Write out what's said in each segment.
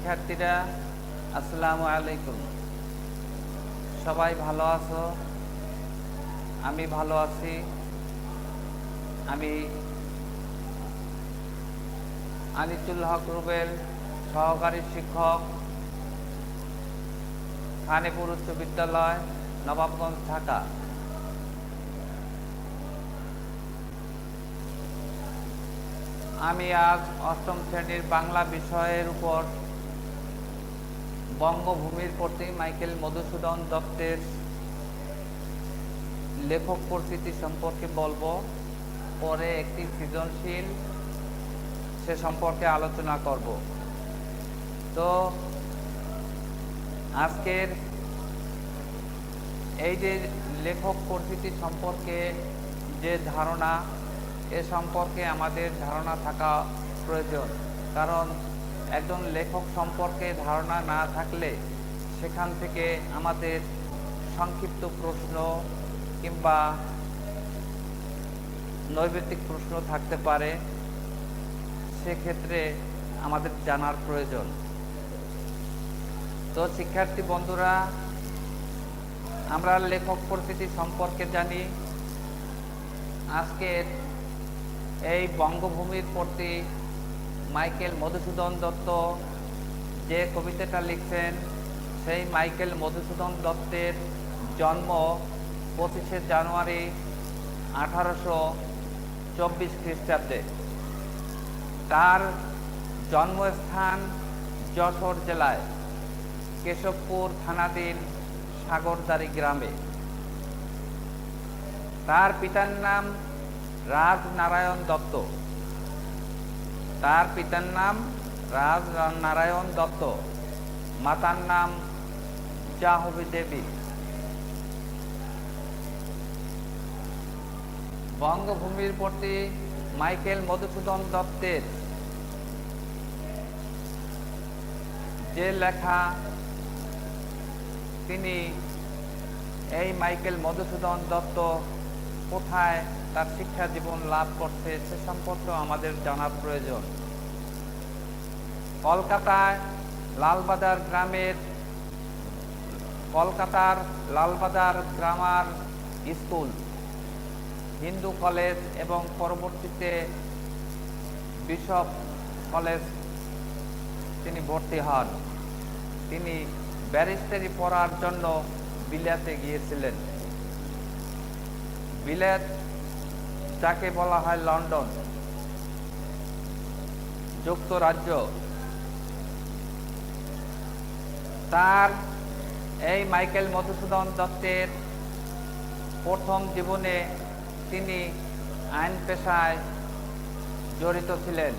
শিক্ষার্থীরা, আসসালামু আলাইকুম। সবাই ভালো আছো? আমি ভালো আছি। আমি আনিসুল হক রুবেল, সহকারী শিক্ষক, খানেপুর উচ্চ বিদ্যালয়, নবাবগঞ্জ, ঢাকা। আমি আজ অষ্টম শ্রেণীর বাংলা বিষয়ের উপর বঙ্গভূমির প্রতি মাইকেল মধুসূদন দত্তের লেখক পরিচিতি সম্পর্কে বলবো। পরে একটি সৃজনশীল সে সম্পর্কে আলোচনা করব। তো আজকের এই যে লেখক পরিচিতি সম্পর্কে যে ধারণা, এ সম্পর্কে আমাদের ধারণা থাকা প্রয়োজন। কারণ একজন লেখক সম্পর্কে ধারণা না থাকলে সেখান থেকে আমাদের সংক্ষিপ্ত প্রশ্ন কিংবা নৈবেদিক প্রশ্ন থাকতে পারে, সেক্ষেত্রে আমাদের জানার প্রয়োজন। তো শিক্ষার্থী বন্ধুরা, আমরা লেখক পরিচিতি সম্পর্কে জানি। আজকের এই বঙ্গভূমির প্রতি মাইকেল মধুসূদন দত্ত যে কবিতাটা লিখছেন, সেই মাইকেল মধুসূদন দত্তের জন্ম 25শে জানুয়ারি 1824 খ্রিস্টাব্দে। তার জন্মস্থান যশোর জেলায় কেশবপুর থানাধীন সাগরদাড়ি গ্রামে। তার পিতার নাম রাজনারায়ণ দত্ত। মাতার নাম জাহ্নবী দেবী। বঙ্গভূমির প্রতি মাইকেল মধুসূদন দত্তের যে লেখা, তিনি এই মাইকেল মধুসূদন দত্ত কোথায় তার শিক্ষা জীবন লাভ করছে সে সম্পর্কে আমাদের জানার প্রয়োজন। কলকাতার Lalbazar grammar school, Hindu college এবং পরবর্তীতে বিশপ কলেজ তিনি ভর্তি হন। তিনি ব্যারিস্টারি পড়ার জন্য বিলাতে গিয়েছিলেন। বিলেত যাকে বলা হয় লন্ডন যুক্তরাজ্য। তার এই মাইকেল মধুসূদন দত্তের প্রথম জীবনে তিনি আইন পেশায় জড়িত ছিলেন।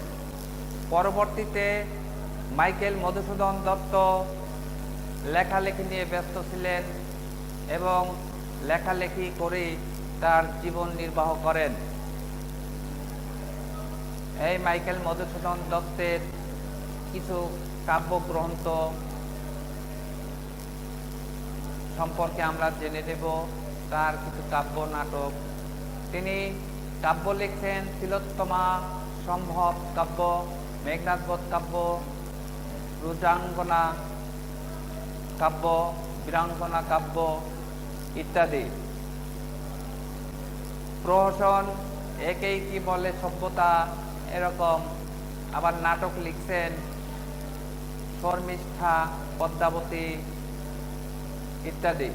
পরবর্তীতে মাইকেল মধুসূদন দত্ত লেখালেখি নিয়ে ব্যস্ত ছিলেন এবং লেখালেখি করেই তার জীবন নির্বাহ করেন। এই মাইকেল মধুসূদন দত্তের কিছু কাব্যগ্রন্থ সম্পর্কে আমরা জেনে নেব। তার কিছু কাব্য নাটক, তিনি কাব্য লিখছেন তিলোত্তমা, সম্ভব কাব্য, মেঘনাদবধ কাব্য, রুদ্রাঙ্গনা কাব্য, বীরাঙ্গনা কাব্য ইত্যাদি। প্রহসন, একেই কি বলে সভ্যতা, এরকম। আবার নাটক লিখছেন শর্মিষ্ঠা, পদ্মাবতী ইত্যাদি।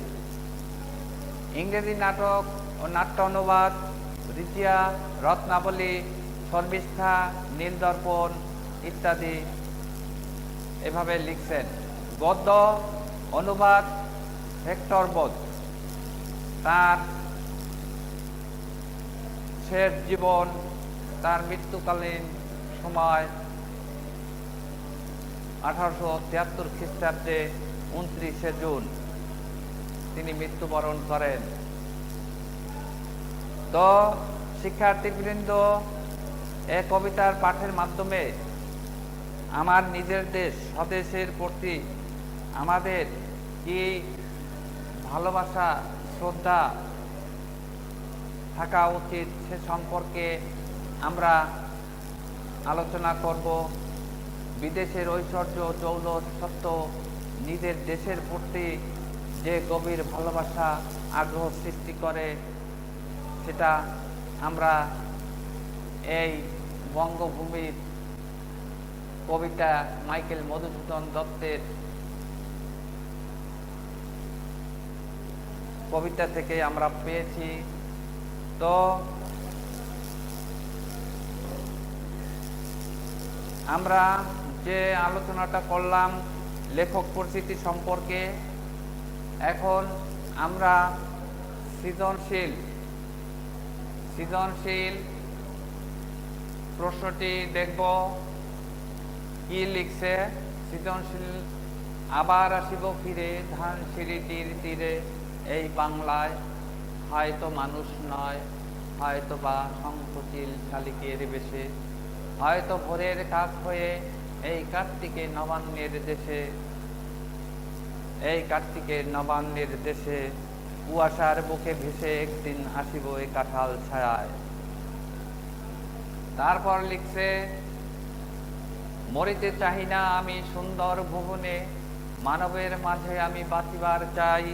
ইংরেজি নাটক ও নাট্য অনুবাদ, রিচিয়া, রত্নাবলী, শর্মিষ্ঠা, নীলদর্পণ ইত্যাদি এভাবে লিখছেন। গদ্য অনুবাদ হেক্টর বোধ। তার শেষ জীবন, তার মৃত্যুকালীন সময় 1873 খ্রিস্টাব্দে 29শে জুন তিনি মৃত্যুবরণ করেন। তো শিক্ষার্থীবৃন্দ, এ কবিতার পাঠের মাধ্যমে আমার নিজের দেশ স্বদেশের প্রতি আমাদের কি ভালোবাসা, শ্রদ্ধা থাকা উচিত সে সম্পর্কে আমরা আলোচনা করব। বিদেশের ঐশ্বর্য দৌলত সত্ত্বেও নিজের দেশের প্রতি যে গভীর ভালোবাসা আগ্রহ সৃষ্টি করে, সেটা আমরা এই বঙ্গভূমির কবিতা মাইকেল মধুসূদন দত্তের কবিতা থেকে আমরা পেয়েছি। তো আমরা যে আলোচনাটা করলাম লেখক পরিচিতি সম্পর্কে, এখন আমরা সৃজনশীল প্রশ্নটি দেখব। কি লিখছে? সৃজনশীল: আবার আসিব ফিরে ধানসিঁড়িটির তীরে, এই বাংলায় হয়তো মানুষ নয়, হয়তো বা শঙ্খচিল শালিকের বেশে, হয়তো ভোরের কাক হয়ে এই কার্তিকে নবান্নের দেশে কুয়াশার বুকে ভেসে একদিন আসিব এই কাঁঠাল ছায়ায়। তারপর লিখছে, মরিতে চাহি না আমি সুন্দর ভুবনে, মানবের মাঝে আমি বাঁচিবার চাই,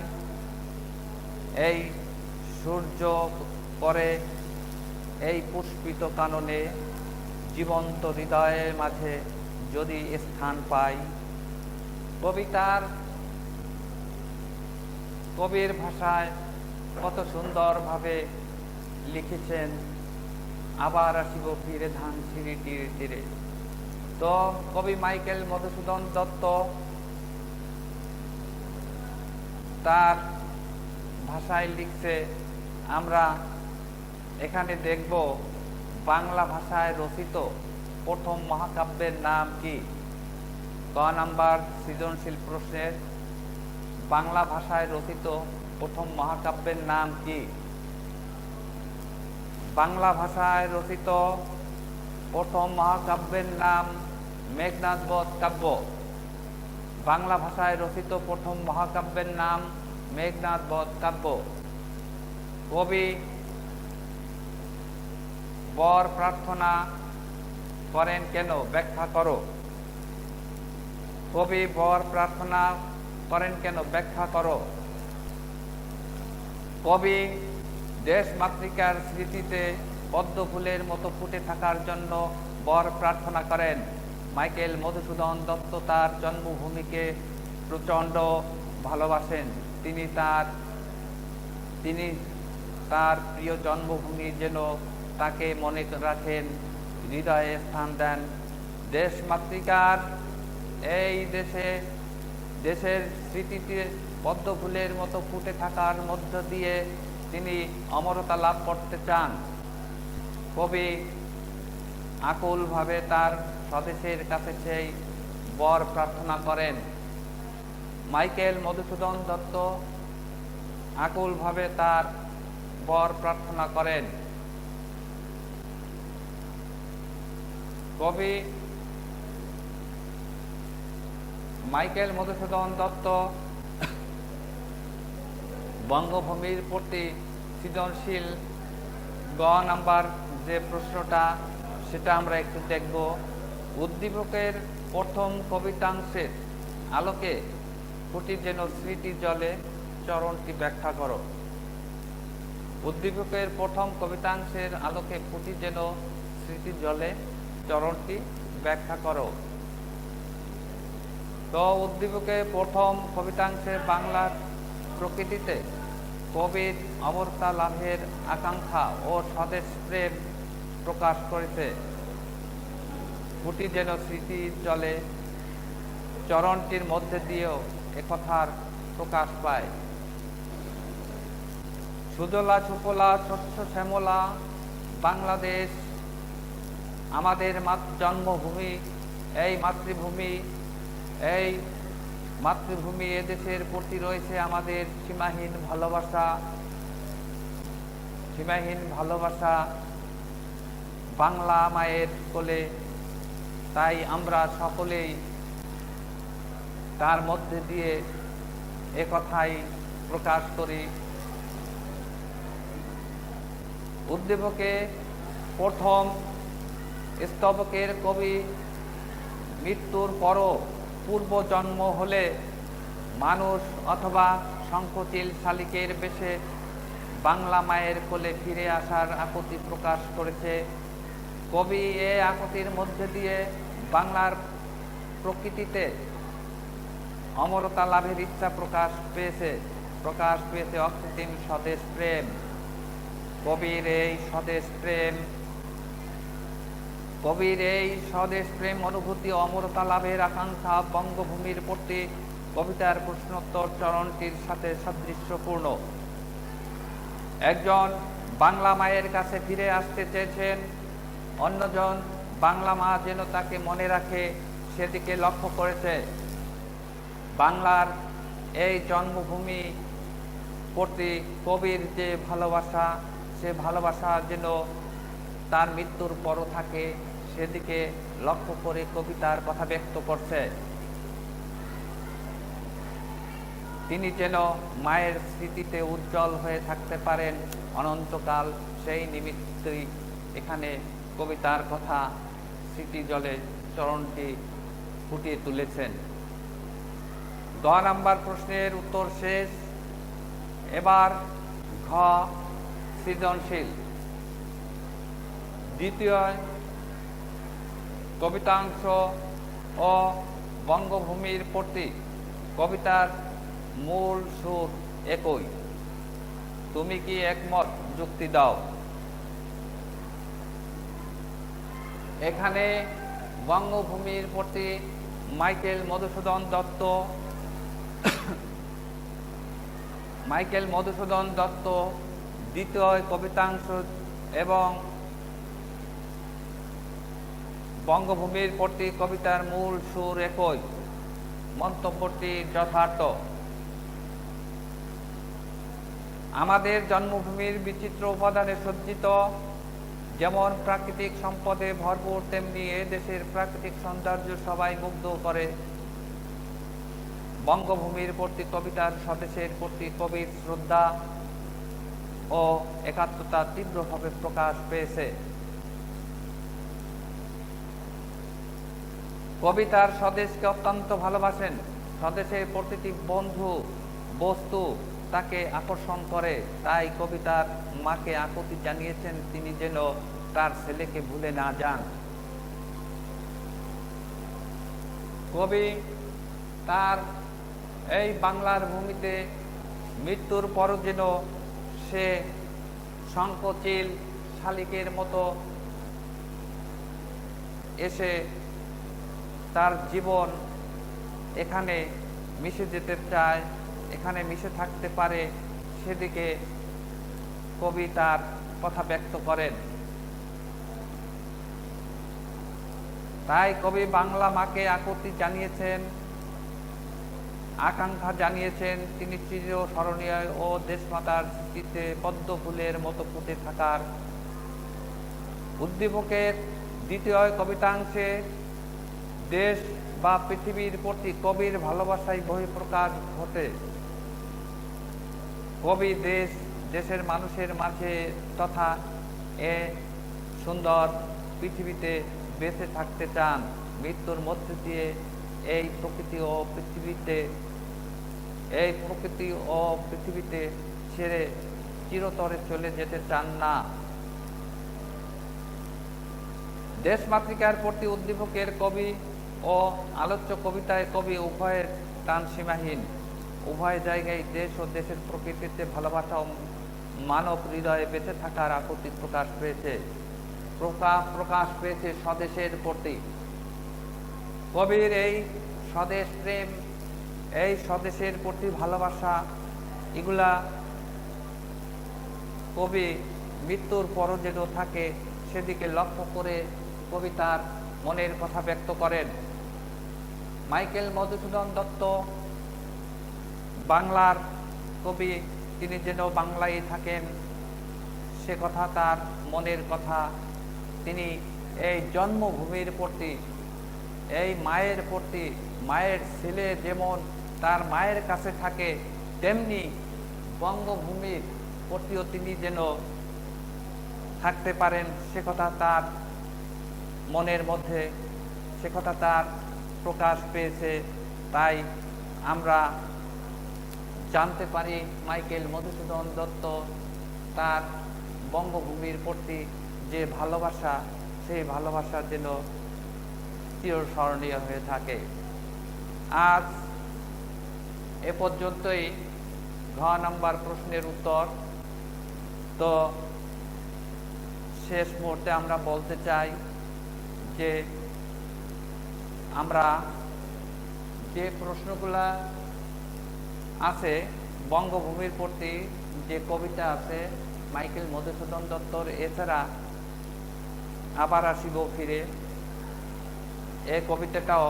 এই সূর্য করে এই পুষ্পিত কাননে, জীবন্ত হৃদয়ের মাঝে যদি স্থান পাই। কবির ভাষায় কত সুন্দরভাবে লিখেছেন, আবার আসিব ফিরে ধানসিঁড়িটির তীরে। তো কবি মাইকেল মধুসূদন দত্ত তার ভাষায় লিখছে। আমরা এখানে দেখব বাংলা ভাষায় রচিত প্রথম মহাকাব্যের নাম কি। ক নাম্বার সৃজনশীল প্রশ্নের বাংলা ভাষায় রচিত প্রথম মহাকাব্যের নাম কি? বাংলা ভাষায় রচিত প্রথম মহাকাব্যের নাম মেঘনাদ বধ কাব্য। বাংলা ভাষায় রচিত প্রথম মহাকাব্যের নাম মেঘনাদ বধ কাব্য। কবি বর প্রার্থনা করেন কেন? ব্যাখ্যা করো। কবি বর প্রার্থনা করেন কেন? ব্যাখ্যা করো। কবি দেশ মাতৃকার স্মৃতিতে পদ্ম ফুলের মতো ফুটে থাকার জন্য বর প্রার্থনা করেন। মাইকেল মধুসূদন দত্ত তার জন্মভূমিকে প্রচণ্ড ভালোবাসেন। তিনি তার প্রিয় জন্মভূমি যেন তাকে মনে রাখেন, হৃদয়ে স্থান দেন। দেশ মাতৃকার এই দেশের স্মৃতিতে পদ্ম ফুলের মতো ফুটে থাকার মধ্য দিয়ে তিনি অমরতা লাভ করতে চান। কবি আকুলভাবে তার স্বদেশের কাছে সেই বর প্রার্থনা করেন। মাইকেল মধুসূদন দত্ত আকুলভাবে তার বর প্রার্থনা করেন। কবি মাইকেল মধুসূদন দত্ত বঙ্গভূমির প্রতি সৃজনশীল গ নাম্বার যে প্রশ্নটা, সেটা আমরা একটু দেখব। উদ্দীপকের প্রথম কবিতাংশের আলোকে ফুটি যেন স্মৃতি জলে, চরণটি ব্যাখ্যা করো। উদ্দীপকের প্রথম কবিতাংশের আলোকে ফুটি যেন স্মৃতি জলে, চরণটি ব্যাখ্যা করো। তো উদ্দীপকের প্রথম কবিতাংশে বাংলার প্রকৃতিতে কবির অমরতা লাভের আকাঙ্ক্ষা ও স্বদেশ প্রেম প্রকাশ করেছে। ফুটি যেন স্মৃতি জলে, চরণটির মধ্যে দিয়েও একথার প্রকাশ পায়। সুজলা সুফলা শস্য শ্যামলা বাংলাদেশ আমাদের জন্মভূমি। এই মাতৃভূমি এদেশের প্রতি রয়েছে আমাদের সীমাহীন ভালোবাসা বাংলা মায়ের কোলে। তাই আমরা সকলেই তার মধ্যে দিয়ে একথাই প্রকাশ করি। উদ্দীপকে প্রথম স্তবকের কবি মৃত্যুর পরও পূর্বজন্ম হলে মানুষ অথবা শঙ্খচিল শালিকের বেশে বাংলা মায়ের কোলে ফিরে আসার আকুতি প্রকাশ করেছে। কবি এ আকুতির মধ্যে দিয়ে বাংলার প্রকৃতিতে অমরতা লাভের ইচ্ছা প্রকাশ পেয়েছে অকৃত্রিম স্বদেশ প্রেম। কবির এই স্বদেশ প্রেম অনুভূতি অমরতা লাভের আকাঙ্ক্ষা বঙ্গভূমির প্রতি কবিতার প্রশ্নোত্তর চরণটির সাথে সাদৃশ্যপূর্ণ। একজন বাংলা মায়ের কাছে ফিরে আসতে চেয়েছেন, অন্যজন বাংলা মা যেন তাকে মনে রাখে সেদিকে লক্ষ্য করেছে। বাংলার এই জন্মভূমি প্রতি কবির যে ভালোবাসা, সে ভালোবাসা যেন তার মৃত্যুর পরও থাকে সেদিকে লক্ষ্য করে কবিতার কথা ব্যক্ত করছে। তিনি যেন মায়ের স্মৃতিতে উজ্জ্বল হয়ে থাকতে পারেন অনন্তকাল, সেই নিমিত্তই এখানে কবিতার কথা স্মৃতি জলে চরণটি ফুটিয়ে তুলেছেন। 10 নম্বর প্রশ্নের উত্তর শেষ। এবার ঘ সৃজনশীল। দ্বিতীয় কবিতাংশ ও বঙ্গভূমির প্রতি কবিতার মূল সুর একই। তুমি কি একমত? যুক্তি দাও। এখানে বঙ্গভূমির প্রতি মাইকেল মধুসূদন দত্ত দ্বিতীয় কবিতাংশ এবং বঙ্গভূমির প্রতি কবিতার মূল সুর একই। মন্তব্যটি যথার্থ। আমাদের জন্মভূমির বিচিত্র উপাদানে সজ্জিত, যেমন প্রাকৃতিক সম্পদে ভরপুর, তেমনি এ দেশের প্রাকৃতিক সৌন্দর্য সবাই মুগ্ধ করে। বঙ্গভূমির প্রতি কবিতার স্বদেশের প্রতি কবির শ্রদ্ধা ও একাত্মতা তীব্রভাবে প্রকাশ পেয়েছে। কবি তার স্বদেশকে অত্যন্ত ভালোবাসেন। স্বদেশের প্রতিটি বন্ধু বস্তু তাকে আকর্ষণ করে। তাই কবিতার মাকে আকুতি জানিয়েছেন তিনি যেন তার ছেলেকে ভুলে না যান। কবি তার এই বাংলার ভূমিতে মৃত্যুর পরও যেন সে শঙ্খচিল শালিকের মতো এসে তার জীবন এখানে মিশে যেতে চায়, এখানে মিশে থাকতে পারে, সেদিকে কবি তার কথা ব্যক্ত করেন। তাই কবি বাংলা মাকে আকুতি জানিয়েছেন, আকাঙ্ক্ষা জানিয়েছেন তিনি চিরস্মরণীয় ও দেশমাতার স্মৃতিতে পদ্ম ফুলের মতো ফুটে থাকার। উদ্দীপকের দ্বিতীয় কবিতাংশে দেশ বা পৃথিবীর প্রতি কবির ভালোবাসায় বহিঃপ্রকাশ ঘটে। কবি দেশের মানুষের মাঝে তথা এ সুন্দর পৃথিবীতে বেঁচে থাকতে চান। মৃত্যুর মধ্যে দিয়ে এই প্রকৃতি ও পৃথিবীতে ছেড়ে চিরতরে চলে যেতে চান না। দেশমাতৃকার প্রতি উদ্দীপকের কবি ও আলোচ্য কবিতায় কবি উভয়ের টান সীমাহীন। উভয় জায়গায় দেশ ও দেশের প্রকৃতিতে ভালোবাসা ও মানব হৃদয়ে বেঁচে থাকার আকুতি প্রকাশ পেয়েছে স্বদেশের প্রতি। কবির এই স্বদেশ প্রেম, এই স্বদেশের প্রতি ভালোবাসা, এগুলা কবি মৃত্যুর পরও যেন থাকে সেদিকে লক্ষ্য করে কবি তার মনের কথা ব্যক্ত করেন। মাইকেল মধুসূদন দত্ত বাংলার কবি, তিনি যেন বাংলায় থাকেন সে কথা তার মনের কথা। তিনি এই জন্মভূমির প্রতি, এই মায়ের প্রতি, মায়ের ছেলে যেমন তার মায়ের কাছে থাকে তেমনি বঙ্গভূমির প্রতিও তিনি যেন থাকতে পারেন সে কথা তার মনের মধ্যে, সে কথা তার প্রকাশ পেয়েছে, তাই আমরা জানতে পারি মাইকেল মধুসূদন দত্ত তার বঙ্গভূমির প্রতি যে ভালোবাসা, সেই ভালোবাসার যেন চিরস্মরণীয় হয়ে থাকে। আজ এ পর্যন্তই ঘ নাম্বার প্রশ্নের উত্তর। তো শেষ মুহূর্তে আমরা বলতে চাই যে আমরা যে প্রশ্নগুলা আছে বঙ্গভূমির প্রতি যে কবিতা আছে মাইকেল মধুসূদন দত্তর, এছাড়া আবার আসিব ফিরে, এই কবিতাটাও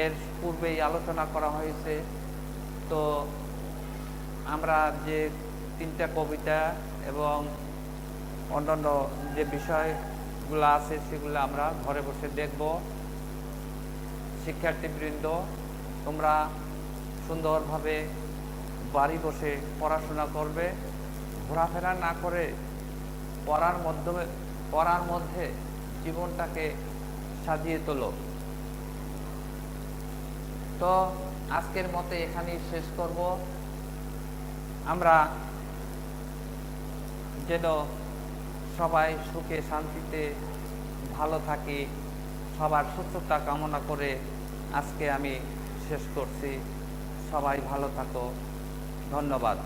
এর পূর্বেই আলোচনা করা হয়েছে। তো আমরা যে 3টা কবিতা এবং অন্যান্য যে বিষয়গুলো আছে সেগুলো আমরা ঘরে বসে দেখব। শিক্ষার্থীবৃন্দ, তোমরা সুন্দরভাবে বাড়ি বসে পড়াশোনা করবে, ঘোরাফেরা না করে পড়ার মধ্যে জীবনটাকে সাজিয়ে তোলো। তো আজকের মতে এখানেই শেষ করব। আমরা যেন সবাই সুখে শান্তিতে ভালো থাকি, সবার সুস্থতা কামনা করে আজকে আমি শেষ করছি। সবাই ভালো থাকো। ধন্যবাদ।